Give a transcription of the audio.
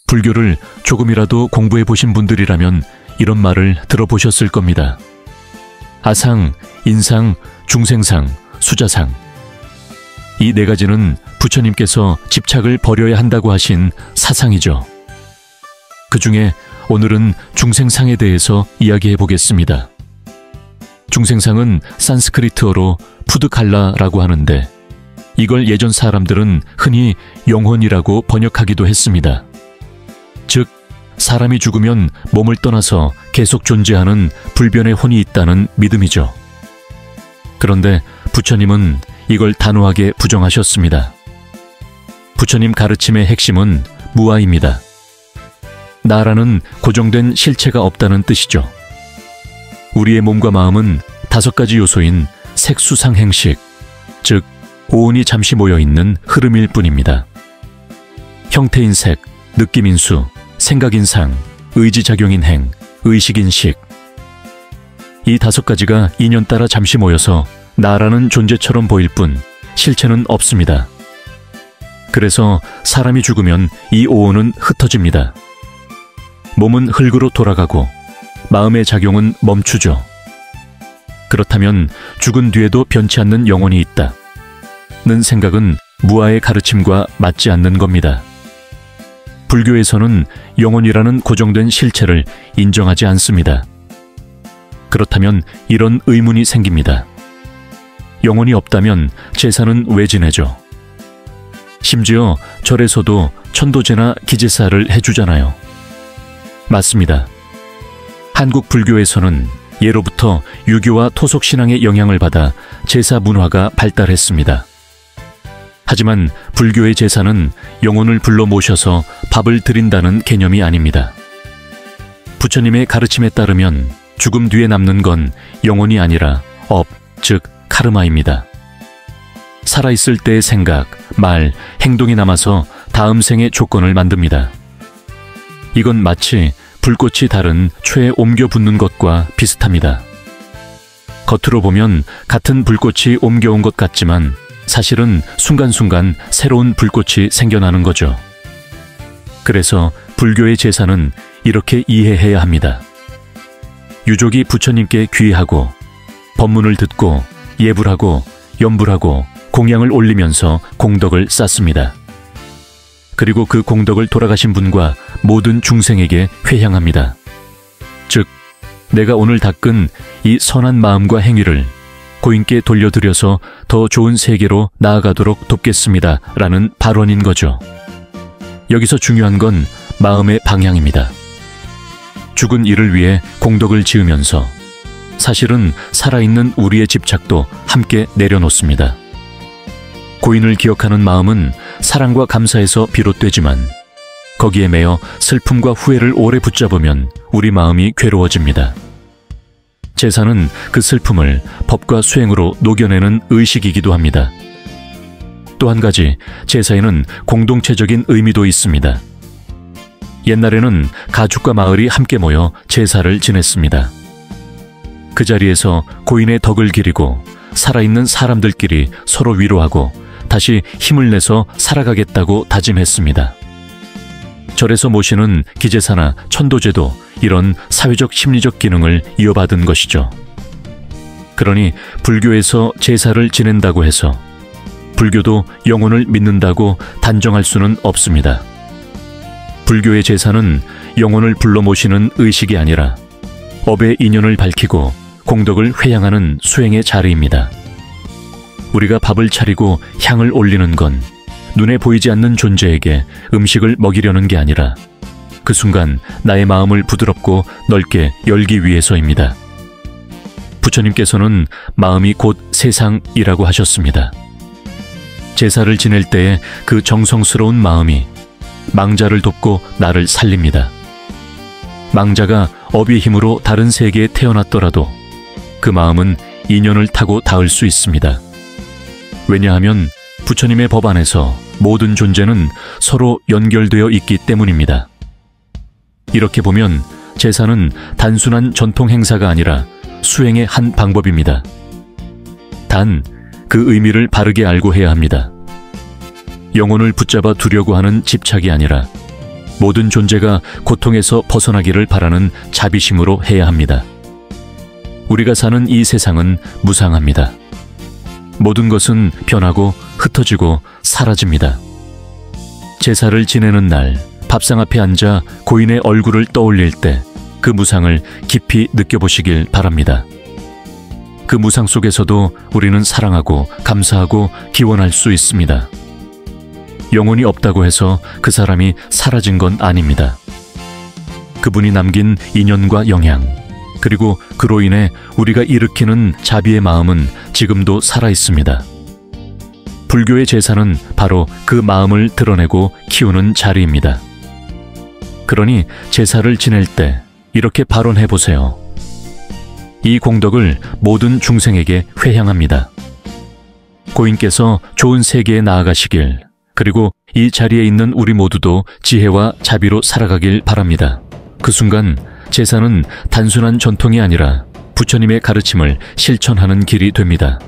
불교를 조금이라도 공부해 보신 분들이라면 이런 말을 들어보셨을 겁니다. 아상, 인상, 중생상, 수자상. 이 네 가지는 부처님께서 집착을 버려야 한다고 하신 사상이죠. 그 중에 오늘은 중생상에 대해서 이야기해 보겠습니다. 중생상은 산스크리트어로 푸드칼라라고 하는데 이걸 예전 사람들은 흔히 영혼이라고 번역하기도 했습니다. 즉, 사람이 죽으면 몸을 떠나서 계속 존재하는 불변의 혼이 있다는 믿음이죠. 그런데 부처님은 이걸 단호하게 부정하셨습니다. 부처님 가르침의 핵심은 무아입니다. 나라는 고정된 실체가 없다는 뜻이죠. 우리의 몸과 마음은 5가지 요소인 색수상행식, 즉 오온이 잠시 모여있는 흐름일 뿐입니다. 형태인 색, 느낌인 수, 생각인 상, 의지작용인 행, 의식인 식. 이 5가지가 인연 따라 잠시 모여서 나라는 존재처럼 보일 뿐 실체는 없습니다. 그래서 사람이 죽으면 이 오온은 흩어집니다. 몸은 흙으로 돌아가고 마음의 작용은 멈추죠. 그렇다면 죽은 뒤에도 변치 않는 영혼이 있다는 생각은 무아의 가르침과 맞지 않는 겁니다. 불교에서는 영혼이라는 고정된 실체를 인정하지 않습니다. 그렇다면 이런 의문이 생깁니다. 영혼이 없다면 제사는 왜 지내죠? 심지어 절에서도 천도제나 기제사를 해주잖아요. 맞습니다. 한국 불교에서는 예로부터 유교와 토속신앙의 영향을 받아 제사 문화가 발달했습니다. 하지만 불교의 제사는 영혼을 불러 모셔서 밥을 드린다는 개념이 아닙니다. 부처님의 가르침에 따르면 죽음 뒤에 남는 건 영혼이 아니라 업, 즉 카르마입니다. 살아있을 때의 생각, 말, 행동이 남아서 다음 생의 조건을 만듭니다. 이건 마치 불꽃이 다른 최에 옮겨 붙는 것과 비슷합니다. 겉으로 보면 같은 불꽃이 옮겨온 것 같지만 사실은 순간순간 새로운 불꽃이 생겨나는 거죠. 그래서 불교의 제사는 이렇게 이해해야 합니다. 유족이 부처님께 귀의하고 법문을 듣고 예불하고 염불하고 공양을 올리면서 공덕을 쌓습니다. 그리고 그 공덕을 돌아가신 분과 모든 중생에게 회향합니다. 즉, 내가 오늘 닦은 이 선한 마음과 행위를 고인께 돌려드려서 더 좋은 세계로 나아가도록 돕겠습니다 라는 발언인 거죠. 여기서 중요한 건 마음의 방향입니다. 죽은 이를 위해 공덕을 지으면서 사실은 살아있는 우리의 집착도 함께 내려놓습니다. 고인을 기억하는 마음은 사랑과 감사에서 비롯되지만 거기에 매여 슬픔과 후회를 오래 붙잡으면 우리 마음이 괴로워집니다. 제사는 그 슬픔을 법과 수행으로 녹여내는 의식이기도 합니다. 또 한 가지, 제사에는 공동체적인 의미도 있습니다. 옛날에는 가축과 마을이 함께 모여 제사를 지냈습니다. 그 자리에서 고인의 덕을 기리고 살아있는 사람들끼리 서로 위로하고 다시 힘을 내서 살아가겠다고 다짐했습니다. 절에서 모시는 기제사나 천도제도 이런 사회적 심리적 기능을 이어받은 것이죠. 그러니 불교에서 제사를 지낸다고 해서 불교도 영혼을 믿는다고 단정할 수는 없습니다. 불교의 제사는 영혼을 불러 모시는 의식이 아니라 업의 인연을 밝히고 공덕을 회양하는 수행의 자리입니다. 우리가 밥을 차리고 향을 올리는 건 눈에 보이지 않는 존재에게 음식을 먹이려는 게 아니라 그 순간 나의 마음을 부드럽고 넓게 열기 위해서입니다. 부처님께서는 마음이 곧 세상이라고 하셨습니다. 제사를 지낼 때의 그 정성스러운 마음이 망자를 돕고 나를 살립니다. 망자가 업의 힘으로 다른 세계에 태어났더라도 그 마음은 인연을 타고 닿을 수 있습니다. 왜냐하면 부처님의 법 안에서 모든 존재는 서로 연결되어 있기 때문입니다. 이렇게 보면 제사는 단순한 전통 행사가 아니라 수행의 한 방법입니다. 단, 그 의미를 바르게 알고 해야 합니다. 영혼을 붙잡아 두려고 하는 집착이 아니라 모든 존재가 고통에서 벗어나기를 바라는 자비심으로 해야 합니다. 우리가 사는 이 세상은 무상합니다. 모든 것은 변하고 흩어지고 사라집니다. 제사를 지내는 날, 밥상 앞에 앉아 고인의 얼굴을 떠올릴 때 그 무상을 깊이 느껴보시길 바랍니다. 그 무상 속에서도 우리는 사랑하고 감사하고 기원할 수 있습니다. 영혼이 없다고 해서 그 사람이 사라진 건 아닙니다. 그분이 남긴 인연과 영향, 그리고 그로 인해 우리가 일으키는 자비의 마음은 지금도 살아 있습니다. 불교의 제사는 바로 그 마음을 드러내고 키우는 자리입니다. 그러니 제사를 지낼 때 이렇게 발언해 보세요. 이 공덕을 모든 중생에게 회향합니다. 고인께서 좋은 세계에 나아가시길, 그리고 이 자리에 있는 우리 모두도 지혜와 자비로 살아가길 바랍니다. 그 순간 제사는 단순한 전통이 아니라 부처님의 가르침을 실천하는 길이 됩니다.